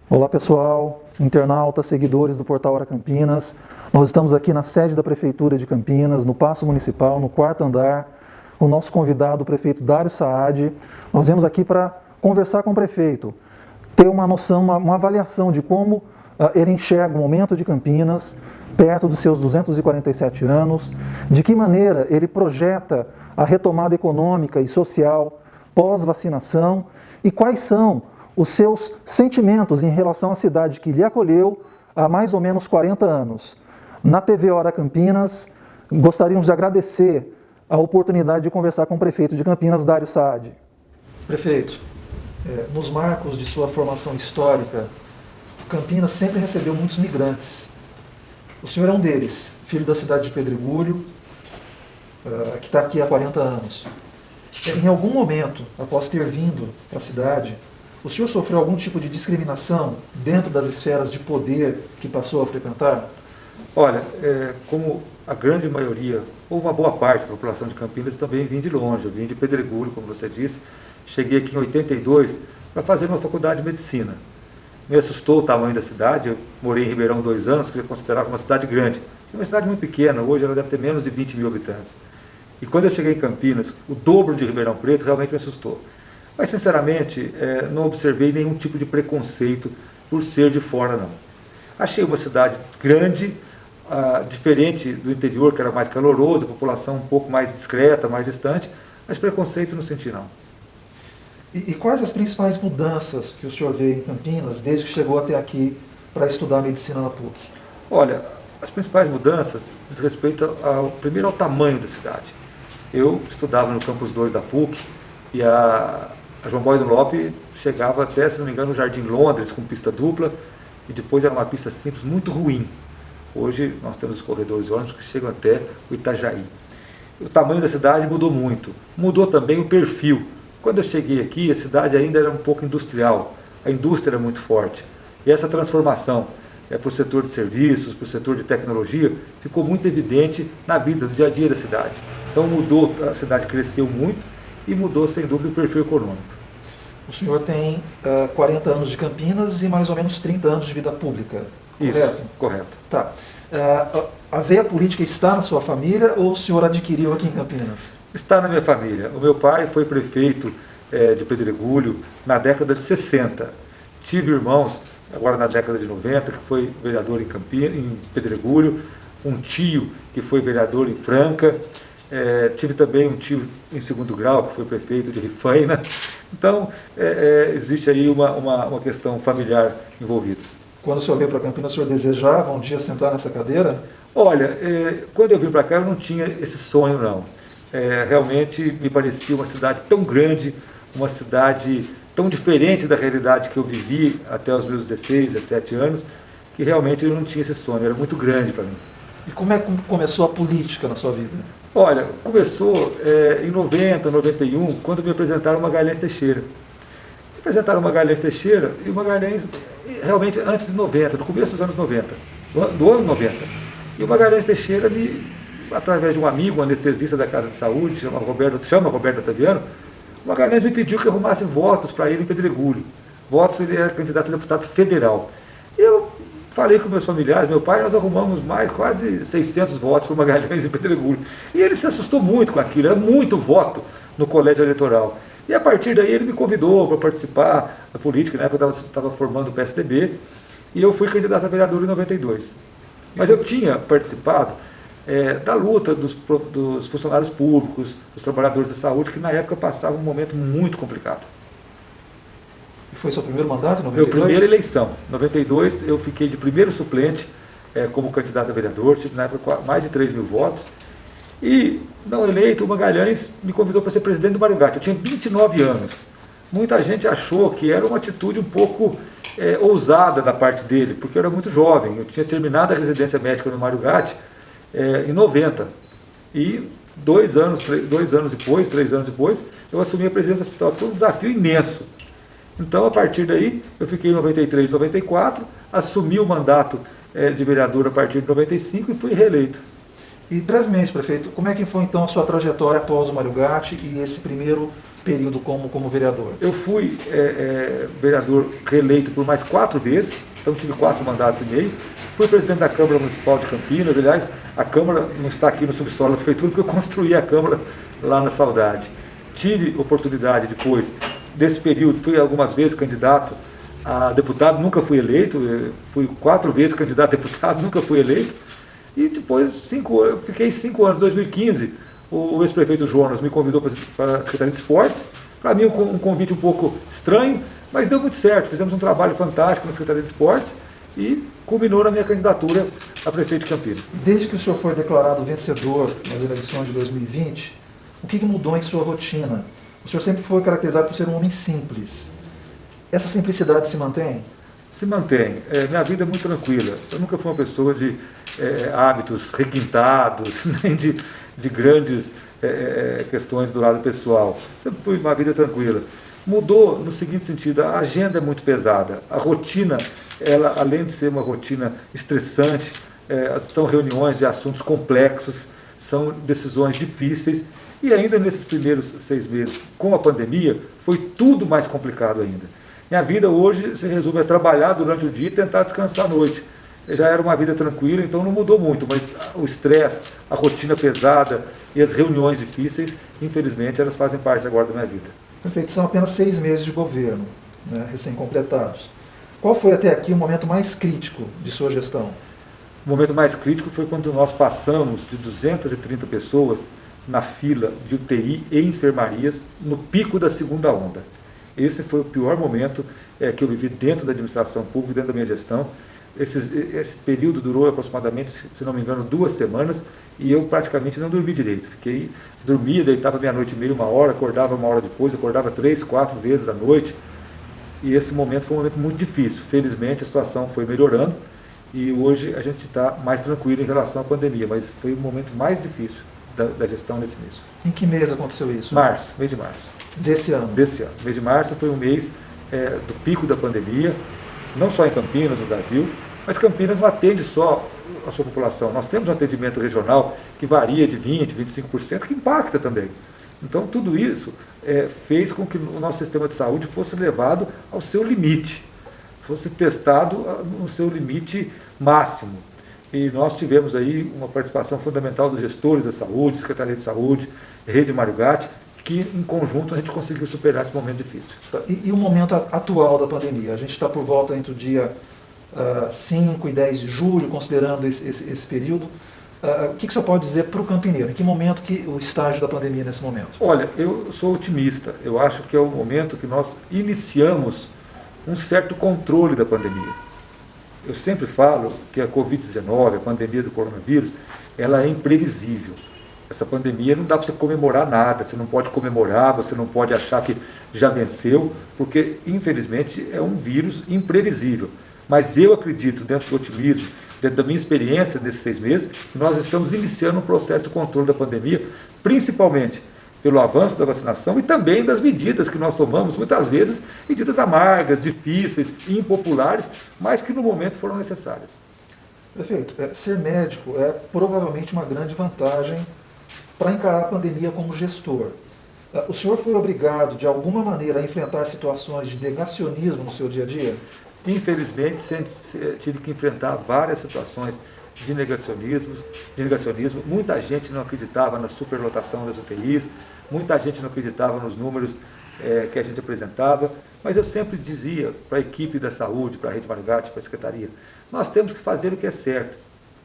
Olá pessoal, internautas, seguidores do Portal Hora Campinas. Nós estamos aqui na sede da Prefeitura de Campinas, no Paço Municipal, no 4º andar. O nosso convidado, o prefeito Dário Saad. Nós viemos aqui para conversar com o prefeito, ter uma noção, uma avaliação de como ele enxerga o momento de Campinas, perto dos seus 247 anos, de que maneira ele projeta a retomada econômica e social pós-vacinação e quais são os seus sentimentos em relação à cidade que lhe acolheu há mais ou menos 40 anos. Na TV Hora Campinas, gostaríamos de agradecer a oportunidade de conversar com o prefeito de Campinas, Dário Saad. Prefeito, nos marcos de sua formação histórica, Campinas sempre recebeu muitos migrantes. O senhor é um deles, filho da cidade de Pedregulho, que está aqui há 40 anos. Em algum momento, após ter vindo para a cidade, o senhor sofreu algum tipo de discriminação dentro das esferas de poder que passou a frequentar? Olha, como a grande maioria, ou uma boa parte da população de Campinas, também vim de longe. Eu vim de Pedregulho, como você disse. Cheguei aqui em 82 para fazer uma faculdade de medicina. Me assustou o tamanho da cidade. Eu morei em Ribeirão 2 anos, que eu considerava uma cidade grande. É uma cidade muito pequena, hoje ela deve ter menos de 20 mil habitantes. E quando eu cheguei em Campinas, o dobro de Ribeirão Preto realmente me assustou. Mas, sinceramente, não observei nenhum tipo de preconceito por ser de fora, não. Achei uma cidade grande, diferente do interior, que era mais caloroso, a população um pouco mais discreta, mais distante, mas preconceito não senti, não. E quais as principais mudanças que o senhor vê em Campinas desde que chegou até aqui para estudar medicina na PUC? Olha, as principais mudanças diz respeito primeiro ao tamanho da cidade. Eu estudava no Campus 2 da PUC e a João Boi do Lope chegava até, se não me engano, no Jardim Londres, com pista dupla, e depois era uma pista simples, muito ruim. Hoje nós temos os corredores de ônibus que chegam até o Itajaí. O tamanho da cidade mudou muito. Mudou também o perfil. Quando eu cheguei aqui, a cidade ainda era um pouco industrial. A indústria era muito forte. E essa transformação para o setor de serviços, para o setor de tecnologia, ficou muito evidente na vida, no dia a dia da cidade. Então mudou, a cidade cresceu muito e mudou, sem dúvida, o perfil econômico. O senhor tem 40 anos de Campinas e mais ou menos 30 anos de vida pública, correto? Isso, correto. Tá. A veia política está na sua família ou o senhor adquiriu aqui em Campinas? Está na minha família. O meu pai foi prefeito de Pedregulho na década de 60. Tive irmãos, agora na década de 90, que foi vereador em Pedregulho, um tio que foi vereador em Franca, tive também um tio em 2º grau, que foi prefeito de Rifaina. Então, existe aí uma questão familiar envolvida. Quando o senhor veio para Campinas, o senhor desejava um dia sentar nessa cadeira? Olha, quando eu vim para cá, eu não tinha esse sonho, não. Realmente me parecia uma cidade tão grande, uma cidade tão diferente da realidade que eu vivi até os meus 16, 17 anos, que realmente eu não tinha esse sonho, era muito grande para mim. E como é que começou a política na sua vida? Olha, começou em 90, 91, quando me apresentaram o Magalhães Teixeira. Me apresentaram o Magalhães Teixeira e o Magalhães, realmente antes de 90, no começo dos anos 90, do ano 90. E o Magalhães Teixeira, através de um amigo, um anestesista da Casa de Saúde, chama Roberto Otaviano, o Magalhães me pediu que arrumasse votos para ele em Pedregulho. Votos, ele era candidato a deputado federal. Eu falei com meus familiares, meu pai, nós arrumamos quase 600 votos para o Magalhães em Pedregulho. E ele se assustou muito com aquilo, era muito voto no colégio eleitoral. E a partir daí ele me convidou para participar da política, na época eu estava formando o PSDB, e eu fui candidato a vereador em 92. Mas eu tinha participado da luta dos funcionários públicos, dos trabalhadores da saúde, que na época passavam um momento muito complicado. E foi seu primeiro mandato, em 92? Minha primeira eleição. Em 92 eu fiquei de primeiro suplente como candidato a vereador, tive na época mais de 3 mil votos. E, não eleito, o Magalhães me convidou para ser presidente do Mário Gatti. Eu tinha 29 anos. Muita gente achou que era uma atitude um pouco ousada da parte dele, porque eu era muito jovem. Eu tinha terminado a residência médica no Mário Gatti em 90. E 3 anos depois, eu assumi a presidência do hospital. Foi um desafio imenso. Então, a partir daí, eu fiquei em 93, 94, assumi o mandato de vereador a partir de 95 e fui reeleito. E brevemente, prefeito, como é que foi então a sua trajetória após o Mário Gatti e esse primeiro período como vereador? Eu fui vereador reeleito por mais 4 vezes, então tive 4 mandatos e meio. Fui presidente da Câmara Municipal de Campinas, aliás, a Câmara não está aqui no subsolo da Prefeitura, porque eu construí a Câmara lá na Saudade. Tive oportunidade depois desse período, fui algumas vezes candidato a deputado, nunca fui eleito, fui 4 vezes candidato a deputado, nunca fui eleito. E depois, fiquei 5 anos, 2015, o ex-prefeito Jonas me convidou para a Secretaria de Esportes. Para mim, um convite um pouco estranho, mas deu muito certo. Fizemos um trabalho fantástico na Secretaria de Esportes e culminou na minha candidatura a prefeito de Campinas. Desde que o senhor foi declarado vencedor nas eleições de 2020, o que mudou em sua rotina? O senhor sempre foi caracterizado por ser um homem simples. Essa simplicidade se mantém? Se mantém. Minha vida é muito tranquila. Eu nunca fui uma pessoa de hábitos requintados, nem de grandes questões do lado pessoal. Sempre fui uma vida tranquila. Mudou no seguinte sentido: a agenda é muito pesada. A rotina, ela, além de ser uma rotina estressante, são reuniões de assuntos complexos, são decisões difíceis. E ainda nesses primeiros 6 meses, com a pandemia, foi tudo mais complicado ainda. Minha vida hoje se resume a trabalhar durante o dia e tentar descansar à noite. Já era uma vida tranquila, então não mudou muito, mas o estresse, a rotina pesada e as reuniões difíceis, infelizmente, elas fazem parte agora da minha vida. Prefeito, são apenas 6 meses de governo, né, recém-completados. Qual foi até aqui o momento mais crítico de sua gestão? O momento mais crítico foi quando nós passamos de 230 pessoas na fila de UTI e enfermarias no pico da segunda onda. Esse foi o pior momento que eu vivi dentro da administração pública, dentro da minha gestão. Esse período durou aproximadamente, se não me engano, 2 semanas, e eu praticamente não dormi direito. Dormia, deitava meia-noite e meia, 1 hora, acordava 1 hora depois, acordava 3, 4 vezes à noite. E esse momento foi um momento muito difícil. Felizmente a situação foi melhorando e hoje a gente está mais tranquilo em relação à pandemia, mas foi o momento mais difícil da gestão nesse mês. Em que mês aconteceu isso? Março, mês de março. Desse ano? Desse ano. Mês de março foi um mês do pico da pandemia, não só em Campinas, no Brasil, mas Campinas não atende só a sua população. Nós temos um atendimento regional que varia de 20%, 25%, que impacta também. Então, tudo isso fez com que o nosso sistema de saúde fosse levado ao seu limite, fosse testado no seu limite máximo. E nós tivemos aí uma participação fundamental dos gestores da saúde, Secretaria de Saúde, Rede Mário Gatti, que em conjunto a gente conseguiu superar esse momento difícil. E o momento atual da pandemia? A gente está por volta entre o dia 5 e 10 de julho, considerando esse período. O que o senhor pode dizer para o campineiro? Em que momento que o estágio da pandemia nesse momento? Olha, eu sou otimista. Eu acho que é o momento que nós iniciamos um certo controle da pandemia. Eu sempre falo que a Covid-19, a pandemia do coronavírus, ela é imprevisível. Essa pandemia não dá para você comemorar nada, você não pode comemorar, você não pode achar que já venceu, porque, infelizmente, é um vírus imprevisível. Mas eu acredito, dentro do otimismo, dentro da minha experiência nesses 6 meses, que nós estamos iniciando um processo de controle da pandemia, principalmente pelo avanço da vacinação e também das medidas que nós tomamos, muitas vezes medidas amargas, difíceis, impopulares, mas que no momento foram necessárias. Prefeito, ser médico é provavelmente uma grande vantagem para encarar a pandemia como gestor. O senhor foi obrigado, de alguma maneira, a enfrentar situações de negacionismo no seu dia a dia? Infelizmente, tive que enfrentar várias situações de negacionismo. Muita gente não acreditava na superlotação das UTIs, muita gente não acreditava nos números que a gente apresentava, mas eu sempre dizia para a equipe da saúde, para a Rede Mário Gatti, para a Secretaria, nós temos que fazer o que é certo,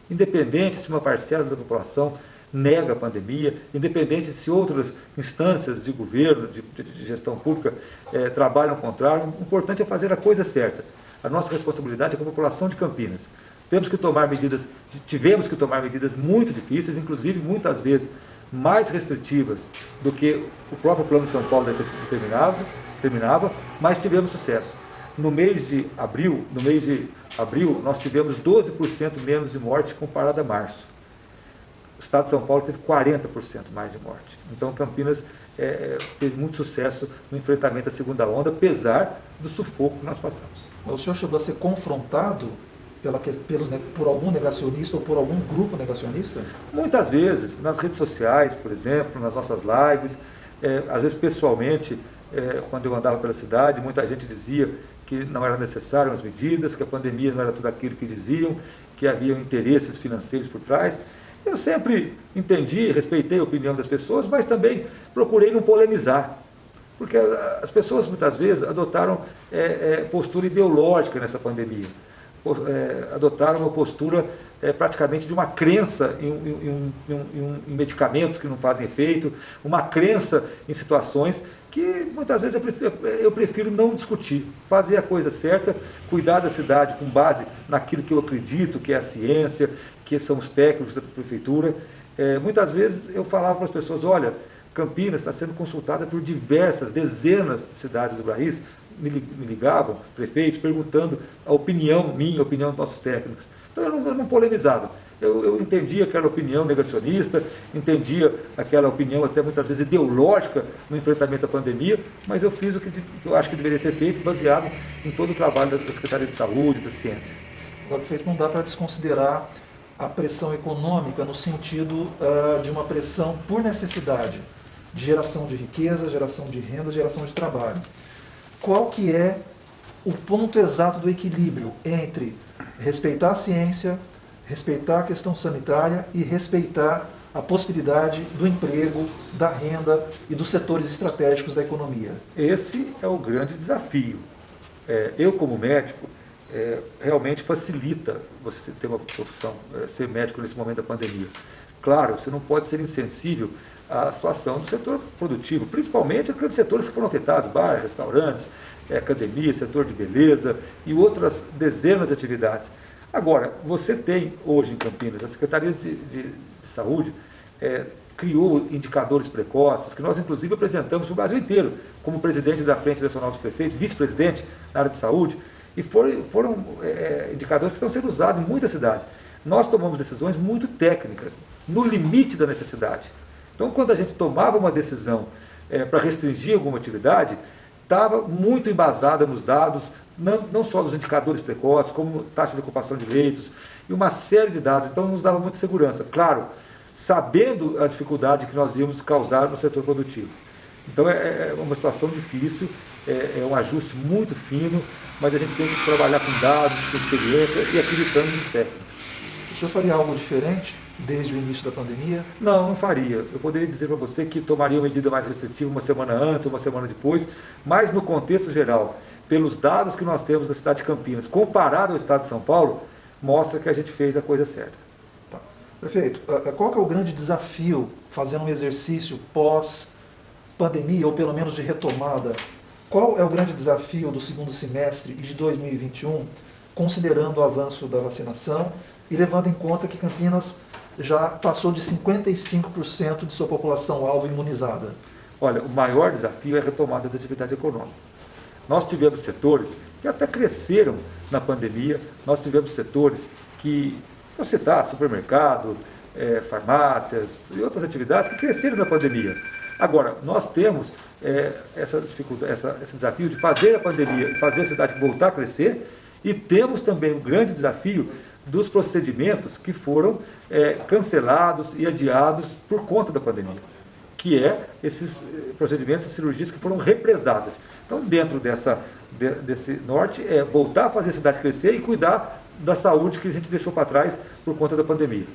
independente se uma parcela da população nega a pandemia, independente se outras instâncias de governo, de gestão pública trabalham ao contrário, o importante é fazer a coisa certa. A nossa responsabilidade é com a população de Campinas. Tivemos que tomar medidas muito difíceis, inclusive muitas vezes mais restritivas do que o próprio Plano de São Paulo determinava, mas tivemos sucesso. No mês de abril, nós tivemos 12% menos de morte comparado a março. O estado de São Paulo teve 40% mais de morte. Então, Campinas teve muito sucesso no enfrentamento da segunda onda, apesar do sufoco que nós passamos. O senhor chegou a ser confrontado por algum negacionista ou por algum grupo negacionista? Muitas vezes, nas redes sociais, por exemplo, nas nossas lives, às vezes pessoalmente, quando eu andava pela cidade, muita gente dizia que não eram necessárias as medidas, que a pandemia não era tudo aquilo que diziam, que havia interesses financeiros por trás. Eu sempre entendi, respeitei a opinião das pessoas, mas também procurei não polemizar. Porque as pessoas muitas vezes adotaram postura ideológica nessa pandemia. Adotaram uma postura praticamente de uma crença em medicamentos que não fazem efeito, uma crença em situações que muitas vezes eu prefiro não discutir, fazer a coisa certa, cuidar da cidade com base naquilo que eu acredito, que é a ciência, que são os técnicos da prefeitura. Muitas vezes eu falava para as pessoas, olha, Campinas está sendo consultada por dezenas de cidades do país, me ligavam, prefeitos, perguntando a opinião minha, a opinião dos nossos técnicos. Então eu não polemizava. Eu entendia aquela opinião negacionista, entendia aquela opinião até muitas vezes ideológica no enfrentamento à pandemia, mas eu fiz o que eu acho que deveria ser feito, baseado em todo o trabalho da Secretaria de Saúde, da ciência. Agora, prefeito, não dá para desconsiderar a pressão econômica no sentido de uma pressão por necessidade, de geração de riqueza, geração de renda, geração de trabalho. Qual que é o ponto exato do equilíbrio entre respeitar a ciência, respeitar a questão sanitária e respeitar a possibilidade do emprego, da renda e dos setores estratégicos da economia? Esse é o grande desafio. Eu, como médico, realmente facilita você ter uma profissão, ser médico nesse momento da pandemia. Claro, você não pode ser insensível à situação do setor produtivo, principalmente aqueles setores que foram afetados, bares, restaurantes, academia, setor de beleza e outras dezenas de atividades. Agora, você tem hoje em Campinas, a Secretaria de Saúde criou indicadores precoces, que nós inclusive apresentamos para o Brasil inteiro, como presidente da Frente Nacional dos Prefeitos, vice-presidente na área de saúde, e foram indicadores que estão sendo usados em muitas cidades. Nós tomamos decisões muito técnicas, no limite da necessidade. Então, quando a gente tomava uma decisão para restringir alguma atividade, estava muito embasada nos dados, não só dos indicadores precoces, como taxa de ocupação de leitos, e uma série de dados. Então, nos dava muita segurança. Claro, sabendo a dificuldade que nós íamos causar no setor produtivo. Então, é uma situação difícil, é um ajuste muito fino, mas a gente tem que trabalhar com dados, com experiência e acreditando nos técnicos. O senhor faria algo diferente desde o início da pandemia? Não faria. Eu poderia dizer para você que tomaria uma medida mais restritiva uma semana antes, uma semana depois, mas no contexto geral, pelos dados que nós temos da cidade de Campinas, comparado ao estado de São Paulo, mostra que a gente fez a coisa certa. Tá. Prefeito, qual que é o grande desafio fazendo um exercício pós-pandemia, ou pelo menos de retomada? Qual é o grande desafio do segundo semestre de 2021, considerando o avanço da vacinação e levando em conta que Campinas já passou de 55% de sua população-alvo imunizada? Olha, o maior desafio é a retomada da atividade econômica. Nós tivemos setores que até cresceram na pandemia, nós tivemos setores que, vou citar, supermercado, farmácias e outras atividades que cresceram na pandemia. Agora, nós temos essa dificuldade, esse desafio de fazer a pandemia e fazer a cidade voltar a crescer, e temos também o grande desafio dos procedimentos que foram cancelados e adiados por conta da pandemia, que esses procedimentos, essas cirurgias que foram represadas. Então, dentro desse norte, voltar a fazer a cidade crescer e cuidar da saúde que a gente deixou para trás por conta da pandemia.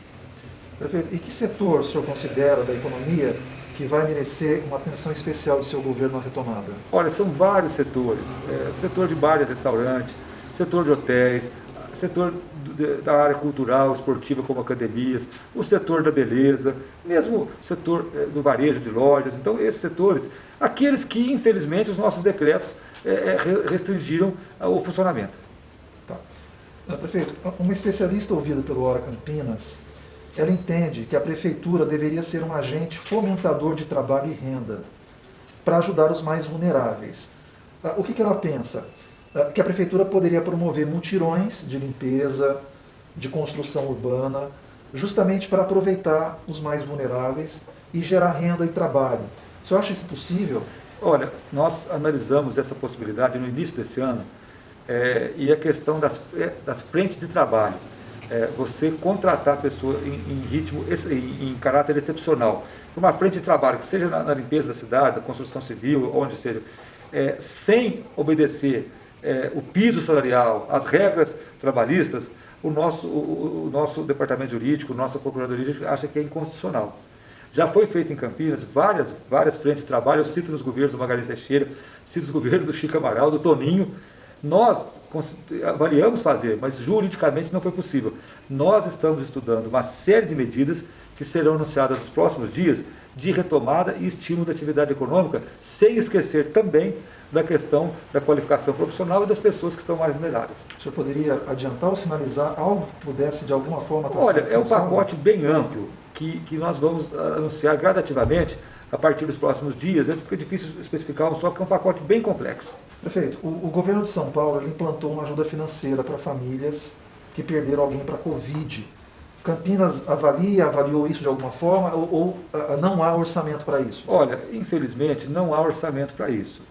Prefeito, e que setor o senhor considera da economia que vai merecer uma atenção especial do seu governo na retomada? Olha, são vários setores. Setor de bar e restaurante, setor de hotéis, setor da área cultural, esportiva, como academias, o setor da beleza, mesmo o setor do varejo de lojas. Então, esses setores, aqueles que, infelizmente, os nossos decretos restringiram o funcionamento. Tá. Prefeito, uma especialista ouvida pelo Hora Campinas, ela entende que a prefeitura deveria ser um agente fomentador de trabalho e renda para ajudar os mais vulneráveis. O que ela pensa? Que a prefeitura poderia promover mutirões de limpeza, de construção urbana, justamente para aproveitar os mais vulneráveis e gerar renda e trabalho. O senhor acha isso possível? Olha, nós analisamos essa possibilidade no início desse ano, E a questão das frentes de trabalho. Você contratar a pessoa em caráter excepcional, uma frente de trabalho, que seja na limpeza da cidade, na construção civil, onde seja, sem obedecer o piso salarial, as regras trabalhistas, o nosso departamento jurídico, nossa procuradoria acha que é inconstitucional. Já foi feito em Campinas várias frentes de trabalho, eu cito nos governos do Magalhães Teixeira, cito nos governos do Chico Amaral, do Toninho. Nós avaliamos fazer, mas juridicamente não foi possível. Nós estamos estudando uma série de medidas que serão anunciadas nos próximos dias de retomada e estímulo da atividade econômica, sem esquecer também da questão da qualificação profissional e das pessoas que estão mais vulneráveis. O senhor poderia adiantar ou sinalizar algo que pudesse de alguma forma... Olha, é um pacote bem amplo que nós vamos anunciar gradativamente a partir dos próximos dias. Fica difícil especificar só porque é um pacote bem complexo. Prefeito, o governo de São Paulo implantou uma ajuda financeira para famílias que perderam alguém para a Covid. Campinas avaliou isso de alguma forma ou não há orçamento para isso? Olha, infelizmente não há orçamento para isso.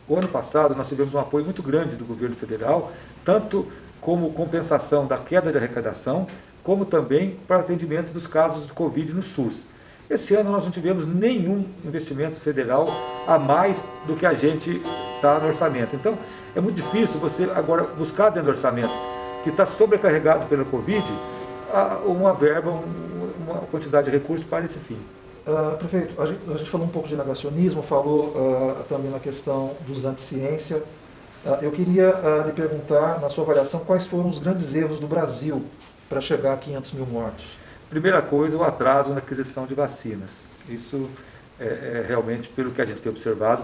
O ano passado nós tivemos um apoio muito grande do governo federal, tanto como compensação da queda de arrecadação, como também para atendimento dos casos de Covid no SUS. Esse ano nós não tivemos nenhum investimento federal a mais do que a gente está no orçamento. Então, é muito difícil você agora buscar dentro do orçamento, que está sobrecarregado pela Covid, uma verba, uma quantidade de recursos para esse fim. Prefeito, a gente falou um pouco de negacionismo, falou também na questão dos anticiência. Eu queria lhe perguntar, na sua avaliação, quais foram os grandes erros do Brasil para chegar a 500 mil mortos? Primeira coisa, o atraso na aquisição de vacinas. Isso realmente, pelo que a gente tem observado,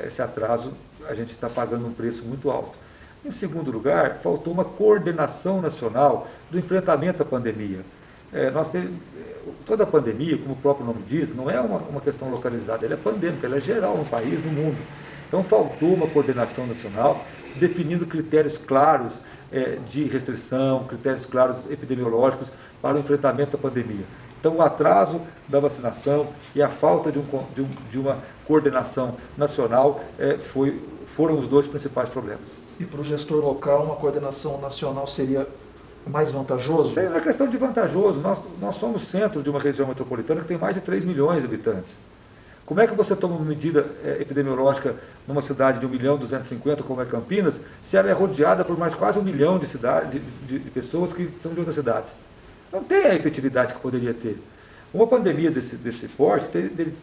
esse atraso a gente está pagando um preço muito alto. Em segundo lugar, faltou uma coordenação nacional do enfrentamento à pandemia. Toda a pandemia, como o próprio nome diz, não é uma questão localizada, ela é pandêmica, ela é geral no país, no mundo. Então faltou uma coordenação nacional definindo critérios claros de restrição, critérios claros epidemiológicos para o enfrentamento da pandemia. Então o atraso da vacinação e a falta de uma coordenação nacional foram os dois principais problemas. E para o gestor local, uma coordenação nacional seria mais vantajoso? Não é questão de vantajoso. Nós somos centro de uma região metropolitana que tem mais de 3 milhões de habitantes. Como é que você toma uma medida epidemiológica numa cidade de 1.250.000, como é Campinas, se ela é rodeada por mais quase 1 milhão de pessoas que são de outras cidades? Não tem a efetividade que poderia ter. Uma pandemia desse porte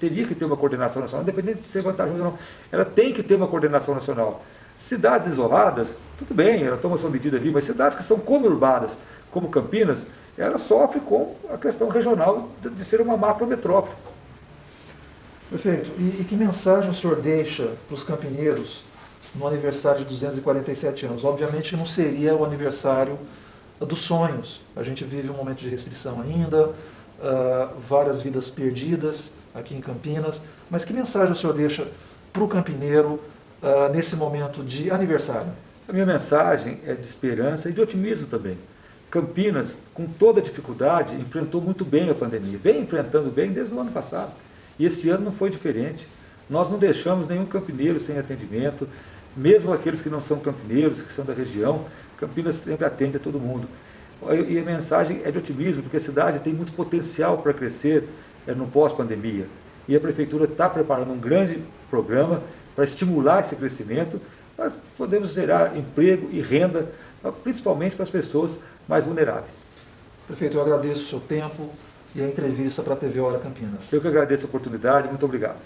teria que ter uma coordenação nacional, independente de ser vantajosa ou não. Ela tem que ter uma coordenação nacional. Cidades isoladas, tudo bem, ela toma sua medida ali, mas cidades que são conurbadas, como Campinas, ela sofre com a questão regional de ser uma macrometrópole. Prefeito, e que mensagem o senhor deixa para os campineiros no aniversário de 247 anos? Obviamente que não seria o aniversário dos sonhos. A gente vive um momento de restrição ainda, várias vidas perdidas aqui em Campinas. Mas que mensagem o senhor deixa para o campineiro nesse momento de aniversário? A minha mensagem é de esperança e de otimismo também. Campinas, com toda a dificuldade, enfrentou muito bem a pandemia. Vem enfrentando bem desde o ano passado. E esse ano não foi diferente. Nós não deixamos nenhum campineiro sem atendimento, mesmo aqueles que não são campineiros, que são da região. Campinas sempre atende a todo mundo. E a mensagem é de otimismo, porque a cidade tem muito potencial para crescer no pós-pandemia. E a Prefeitura está preparando um grande programa para estimular esse crescimento, para podermos gerar emprego e renda, principalmente para as pessoas mais vulneráveis. Prefeito, eu agradeço o seu tempo e a entrevista para a TV Hora Campinas. Eu que agradeço a oportunidade, muito obrigado.